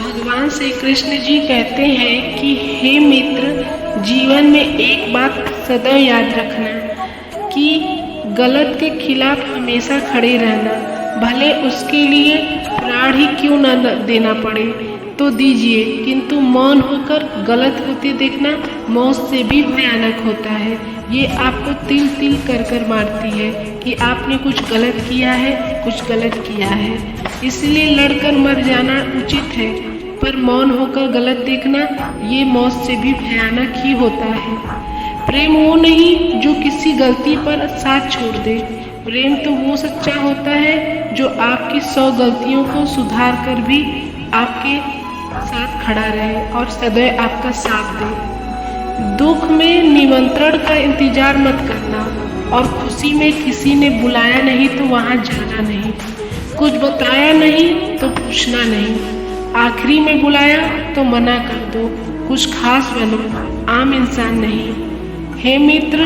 भगवान श्री कृष्ण जी कहते हैं कि हे मित्र, जीवन में एक बात सदैव याद रखना कि गलत के खिलाफ हमेशा खड़े रहना, भले उसके लिए प्राण ही क्यों न देना पड़े तो दीजिए, किंतु मौन होकर गलत होते देखना मौत से भी भयानक होता है। ये आपको तिल तिल कर कर मारती है कि आपने कुछ गलत किया है, कुछ गलत किया है। इसलिए लड़कर मर जाना उचित है, पर मौन होकर गलत देखना ये मौत से भी भयानक ही होता है। प्रेम वो नहीं जो किसी गलती पर साथ छोड़ दे, प्रेम तो वो सच्चा होता है जो आपकी 100 गलतियों को सुधार कर भी आपके साथ खड़ा रहे और सदैव आपका साथ दे। दुख में निमंत्रण का इंतजार मत करना और खुशी में किसी ने बुलाया नहीं तो वहाँ जाना नहीं, कुछ बताया नहीं तो पूछना नहीं, आखिरी में बुलाया तो मना कर दो, कुछ खास बनो, आम इंसान नहीं। हे मित्र,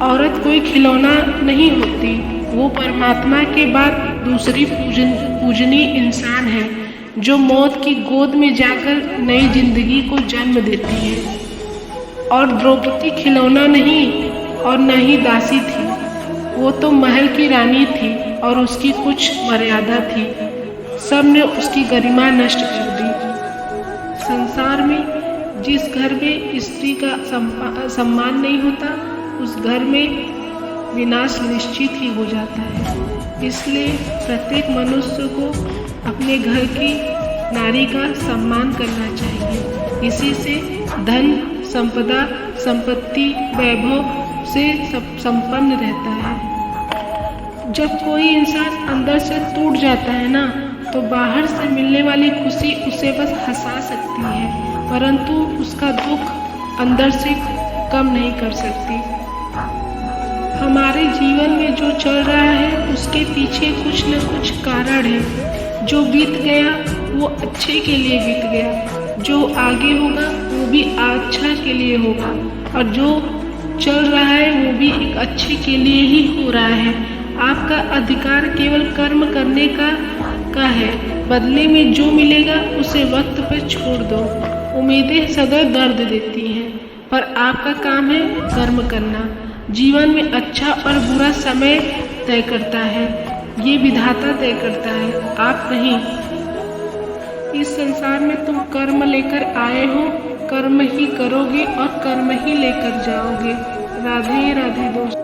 औरत कोई खिलौना नहीं होती, वो परमात्मा के बाद दूसरी पूजनीय इंसान है जो मौत की गोद में जाकर नई जिंदगी को जन्म देती है। और द्रौपदी खिलौना नहीं और न ही दासी थी, वो तो महल की रानी थी और उसकी कुछ मर्यादा थी, सब ने उसकी गरिमा नष्ट कर दी। संसार में जिस घर में स्त्री का सम्मान नहीं होता, उस घर में विनाश निश्चित ही हो जाता है। इसलिए प्रत्येक मनुष्य को अपने घर की नारी का सम्मान करना चाहिए। इसी से धन, संपदा, संपत्ति, वैभव से संपन्न रहता है। जब कोई इंसान अंदर से टूट जाता है ना, तो बाहर से मिलने वाली खुशी उसे बस हंसा सकती है, परंतु उसका दुख अंदर से कम नहीं कर सकती। हमारे जीवन में जो चल रहा है उसके पीछे कुछ न कुछ कारण है। जो बीत गया वो अच्छे के लिए बीत गया, जो आगे होगा वो भी अच्छा के लिए होगा, और जो चल रहा है वो भी एक अच्छे के लिए ही हो रहा है। आपका अधिकार केवल कर्म करने का है, बदले में जो मिलेगा उसे वक्त पर छोड़ दो। उम्मीदें सदैव दर्द देती हैं, पर आपका काम है कर्म करना। जीवन में अच्छा और बुरा समय तय करता है, ये विधाता तय करता है, आप नहीं। इस संसार में तुम कर्म लेकर आए हो, कर्म ही करोगे और कर्म ही लेकर जाओगे। राधे राधे दोस्त।